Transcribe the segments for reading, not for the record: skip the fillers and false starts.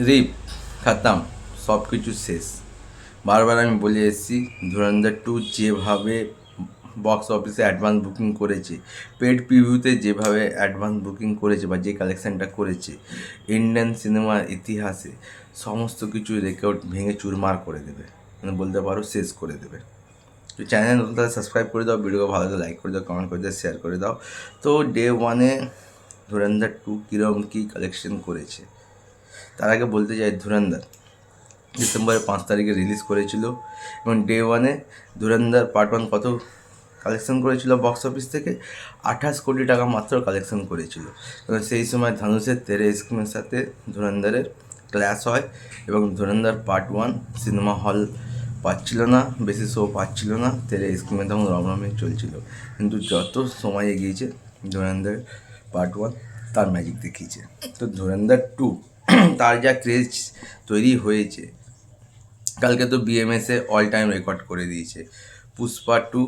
রিপ খাতাম, সব কিছু শেষ। বারবার আমি বলে এসেছি, ধুরন্ধর টু যেভাবে বক্স অফিসে অ্যাডভান্স বুকিং করেছে, পেড প্রিভিউতে যেভাবে অ্যাডভান্স বুকিং করেছে বা যে কালেকশানটা করেছে, ইন্ডিয়ান সিনেমার ইতিহাসে সমস্ত কিছু রেকর্ড ভেঙে চুরমার করে দেবে, মানে বলতে পারো শেষ করে দেবে। তো চ্যানেল নতুন তাহলে সাবস্ক্রাইব করে দাও, ভিডিও ভালো লাগে লাইক করে দাও, কমেন্ট করে দাও, শেয়ার করে দাও। তো ডে ওয়ানে ধুরন্ধর টু কীরকম কী কালেকশন করেছে তার আগে বলতে চাই, ধুরন্ধর ডিসেম্বরের 5 তারিখে রিলিজ করেছিল এবং ডে ওয়ানে ধুরন্ধর পার্ট ওয়ান কত কালেকশন করেছিল বক্স অফিস থেকে? 28 কোটি টাকা মাত্র কালেকশন করেছিল। এবং সেই সময় ধনুষের তেরে ইস্কিমের সাথে ধুরন্ধরের ক্ল্যাশ হয় এবং ধুরন্ধর পার্ট ওয়ান সিনেমা হল পাচ্ছিল না, বেশি শো পাচ্ছিল না, তেরে ইস্কিমে তখন রমরমে চলছিল। কিন্তু যত সময় এগিয়েছে ধুরন্ধর পার্ট ওয়ান তার ম্যাজিক দেখিয়েছে। তো ধুরন্ধর টু তার যা ক্রেজ তৈরি হয়েছে, কালকে তো বিএমএসে অল টাইম রেকর্ড করে দিয়েছে। পুষ্পা টু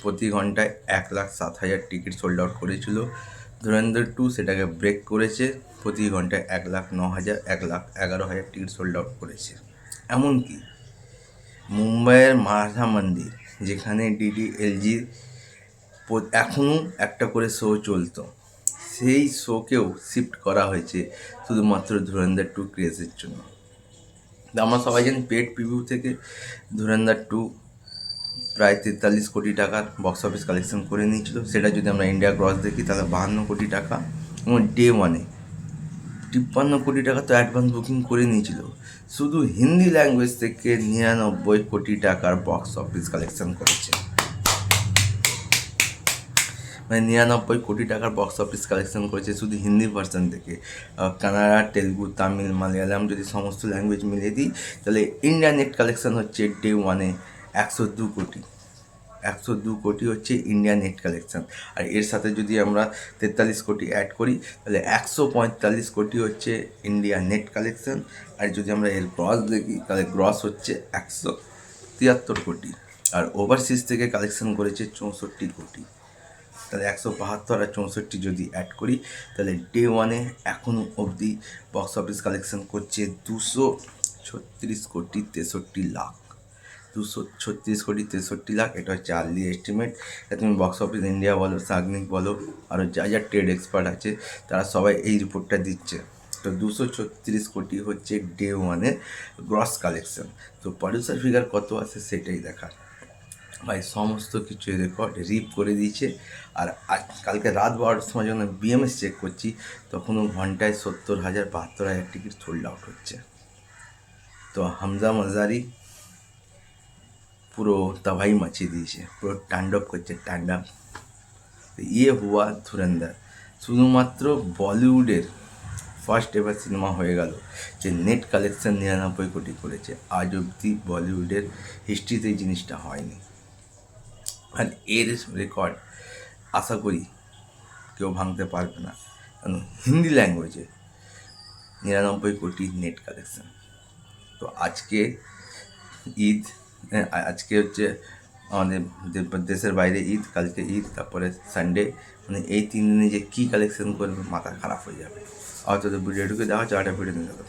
প্রতি ঘন্টায় 1,07,000 টিকিট সোল্ড আউট করেছিল। ধুরন্ধর টু সেটাকে ব্রেক করেছে, প্রতি ঘন্টায় 1,09,000 1,11,000 টিকিট সোল্ড আউট করেছে। এমনকি মুম্বাইয়ের মারাঠা মন্দির, যেখানে ডিডিএলজির এখনও একটা করে শো চলতো, সেই শোকেও শিফট করা হয়েছে শুধুমাত্র ধুরন্ধর টু ক্রেজের জন্য। আমরা সবাই জানি পেড প্রিভিউ থেকে ধুরন্ধর টু প্রায় 43 কোটি টাকার বক্স অফিস কালেকশন করে নিয়েছিল। সেটা যদি আমরা ইন্ডিয়া গ্রস দেখি তাহলে 52 কোটি টাকা, এবং ডে ওয়ানে 53 কোটি টাকা তো অ্যাডভান্স বুকিং করে নিয়েছিল। শুধু হিন্দি ল্যাঙ্গুয়েজ থেকে 99 কোটি টাকার বক্স অফিস কালেকশন করেছে, মানে 99 কোটি টাকার বক্স অফিস কালেকশন করেছে শুধু হিন্দি ভার্সন থেকে। কানাডা, তেলুগু, তামিল, মালয়ালাম যদি সমস্ত ল্যাঙ্গুয়েজ মিলিয়ে দিই তাহলে ইন্ডিয়া নেট কালেকশন হচ্ছে ডে ওয়ানে 102 কোটি। 102 কোটি হচ্ছে ইন্ডিয়া নেট কালেকশন। আর এর সাথে যদি আমরা 43 কোটি অ্যাড করি তাহলে 145 কোটি হচ্ছে ইন্ডিয়া নেট কালেকশন। আর যদি আমরা এর গ্রস দেখি তাহলে গ্রস হচ্ছে 173 কোটি। আর ওভারসিজ থেকে কালেকশন করেছে 64 কোটি। তাহলে 172 আর 64 যদি অ্যাড করি তাহলে ডে ওয়ানে এখনও অবধি বক্স অফিস কালেকশন করছে 236 কোটি 63 লাখ। 236 কোটি 63 লাখ, এটা হচ্ছে আর্লি এস্টিমেট। তুমি বক্স অফিস ইন্ডিয়া বলো, সাগনিক বলো, আরও যা যা ট্রেড এক্সপার্ট আছে তারা সবাই এই রিপোর্টটা দিচ্ছে। তো 236 কোটি হচ্ছে ডে ওয়ানের গ্রস কালেকশন। তো প্রডিউসার ফিগার কত আছে সেটাই দেখার। ভাই সমস্ত কিছু রেকর্ড রিপ করে দিয়েছে। আর কালকে রাত 12টার সময় যখন বিএমএস চেক করছি তখনও ঘন্টায় 70,000 72,000 টিকিট সোল্ড আউট হচ্ছে। তো হামজা মাজারি পুরো তবাই মাছিয়ে দিয়েছে, পুরো তাণ্ডব করছে, তাণ্ডব। ইয়ে হুয়া ধুরন্ধর, শুধুমাত্র বলিউডের ফার্স্ট এভার সিনেমা হয়ে গেল যে নেট কালেকশন 99 কোটি করেছে। আজ অবধি বলিউডের হিস্ট্রিতে এই জিনিসটা হয়নি। আর এর রেকর্ড আশা করি কেউ ভাঙতে পারবে না, কারণ হিন্দি ল্যাঙ্গুয়েজে 99 কোটি নেট কালেকশন। তো আজকে ঈদ, আজকে হচ্ছে আমাদের দেশের বাইরে ঈদ, কালকে ঈদ, তারপরে সানডে, মানে এই 3 দিনে যে কী কালেকশন করবে মাথা খারাপ হয়ে যাবে। আর তোদের ভিডিওটুকু দেখা হচ্ছে, আরেকটা ভিডিও নিয়ে যাবে।